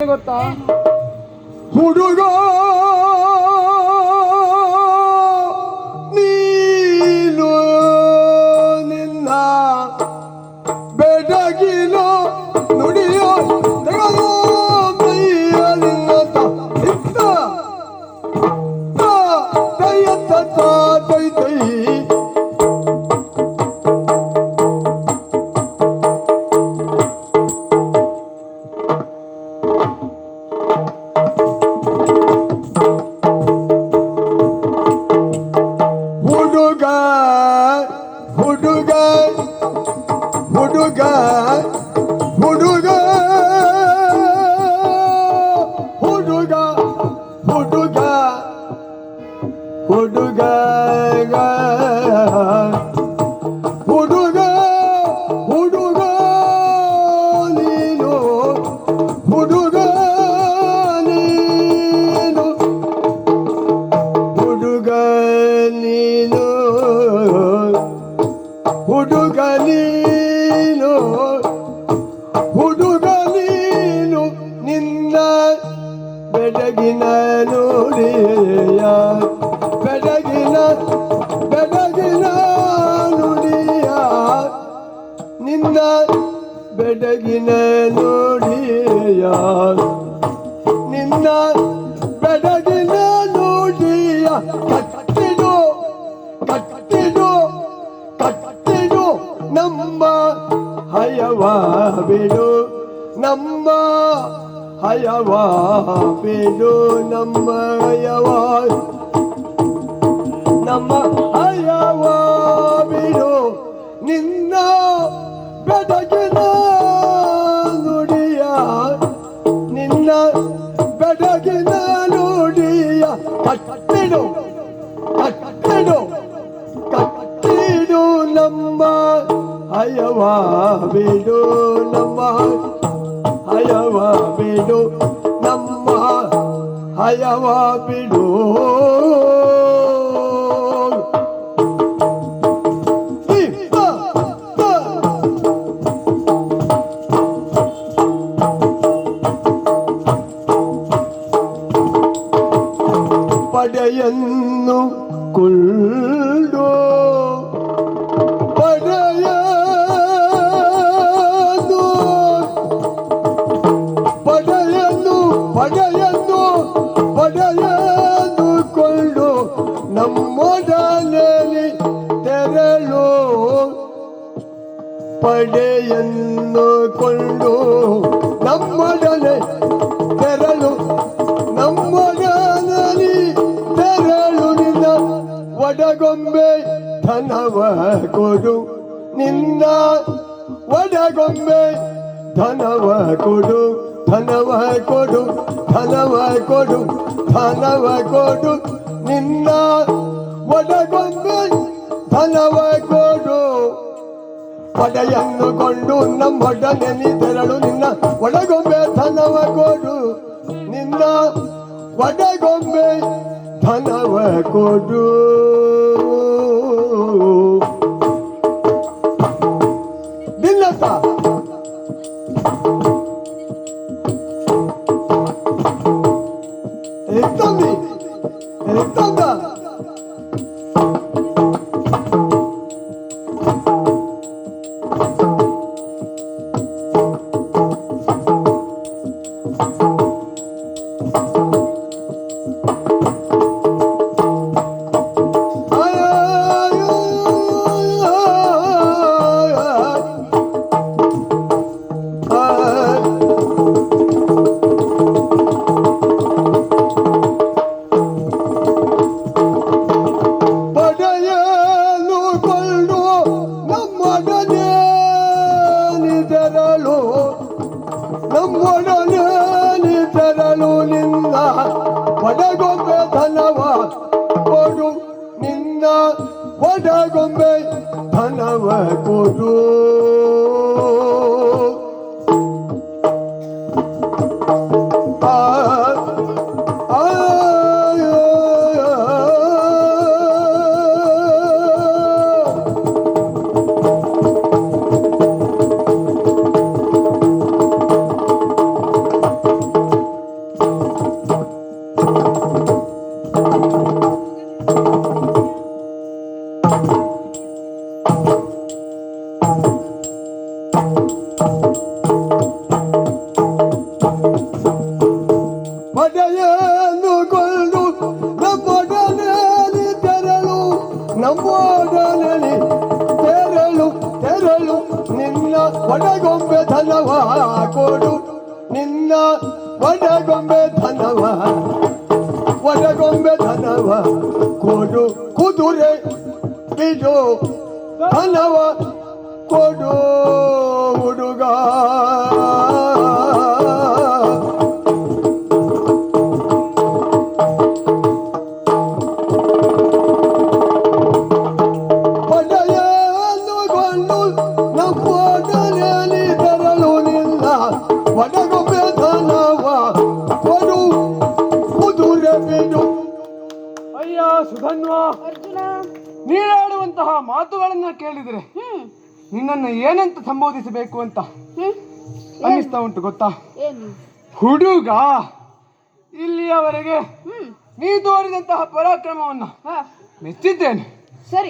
ಗೊತ್ತಾ ಹುಡುಗ ನೀನು ನಿನ್ನ ಬೆಡಗಿಲು ನುಡಿಯೋ ತೆಗೆದು ಕೈಯಲ್ಲಿಂದ ಇತ್ತ ತೈ ತೈ ಹುಡುಗ ಹುಡುಗ ಹುಡುಗ ಹುಡುಗ ಹುಡುಗ ಹುಡುಗ ಹುಡುಗ ಹುಡುಗ ಹುಡುಗ ನೀನು ಹುಡುಗ ನೀನು ಹುಡುಗ ನೀನು ಹುಡುಗ ನೀನು ಹುಡುಗ ನೀನು ನಿನ್ನ ಬೆಡಗಿನ ನುಡಿಯ ಬೆಡಗಿನ ನುಡಿಯ ನಿನ್ನ ಬೆಡಗಿನ ನುಡಿಯ ನಿನ್ನ ಬೆಡಗಿನ ನುಡಿಯ ಕಟ್ಟಿಡು ಕಟ್ಟಿಡು ಕಟ್ಟಿಡು ನಮ್ಮ ಹಯವ ಬಿಡು ನಮ್ಮ ಹಯವ ಬಿಡು ನಮ್ಮ ಹಯವ ನಮ್ಮ ಹಯವ ಬಿಡು ನಿನ್ನ ಬೆಡಗಿನ ನುಡಿಯ ನಿನ್ನ ಬೆಡಗಿನ ನುಡಿಯ ಕಟ್ಟಿಡು ಕಟ್ಟಿಡು ಕಟ್ಟಿಡು ನಮ್ಮ ಹಯವ ಬಿಡು ನಮ್ಮ ಹಯವ ಬಿಡು ನಮ್ಮ ಹಯವ ಬಿಡು ಪಡೆಯನ್ನು ಕೊಳ್ಳು ಪಡೆಯನ್ನು ಪಡೆಯನ್ನು ಪಡೆಯನ್ನು ಪಡೆಯನ್ನು ಕೊಂಡು ನಮ್ಮೊಡನೆ ತೆರಳು ಪಡೆಯನ್ನು ಕೊಂಡು ನಮ್ಮೊಡನೆ ತೆರಳು ನಮ್ಮೊಡನೆ ತೆರಳು ನಿನ್ನ ಒಡಗೊಂಬೆ ಧನವ ಕೊಡು ನಿನ್ನ ಒಡಗೊಂಬೆ ಧನವ ಕೊಡು ಧನವ ಕೊಡು ಧನವ ಕೊಡು ಧನವ ಕೊಡು ನಿನ್ನ ಒಡಗೊಂಬೆ ಧನವ ಕೊಡು ಪಡೆಯನ್ನು ಕೊಂಡು ನಮ್ಮೊಡನೆ ನೀ ತೆರಳು ನಿನ್ನ ಒಡಗೊಂಬೆ ಧನವ ಕೊಡು ನಿನ್ನ ಒಡಗೊಂಬೆ ಧನವ ಕೊಡು ನಿನ್ನತ್ತ ಎತ್ತಂದಿ ಎತ್ತಂದ ಒಡೆಯನ್ನು ಕೊಂಡು ನಮ್ಮೊಡನೆಯಲ್ಲಿ ತೆರಳು ನಮ್ಮೊಡನೆಯಲ್ಲಿ ತೆರಳು ನಿನ್ನ ಒಡಗೊಂಬೆ ಧನವ ಕೊಡು ನಿನ್ನ ಒಡಗೊಂಬೆ ಧನವ ಕೊಡು ಕುದುರೆ ಬಿಡು ಧನವ ಕೊಡು ಹುಡುಗ ಒಡೆಯನ್ನುಕೊಂಡು ನಮ್ಮೊಡನೆಯಲ್ಲಿ ತೆರಳು ನಿನ್ನ ಒಡಗೊಂಬೆ ಧನವ ಕೊಡು ಕುದುರೆ ಬಿಡು. ಅಯ್ಯ ಸುಧನ್ವ, ಅರ್ಜುನ. ನೀನಾಡುವಂತಹ ಮಾತುಗಳನ್ನ ಕೇಳಿದರೆ ನಿನ್ನನ್ನು ಏನಂತ ಸಂಬೋಧಿಸಬೇಕು ಅಂತ ಅನ್ನಿಸ್ತಾ ಉಂಟು ಗೊತ್ತಾ? ಏನು? ಹುಡುಗ, ಇಲ್ಲಿಯವರೆಗೆ ನೀ ತೋರಿದಂತಹ ಪರಾಕ್ರಮವನ್ನ ಹಾ, ಮೆಚ್ಚಿದ್ದೇನೆ. ಸರಿ.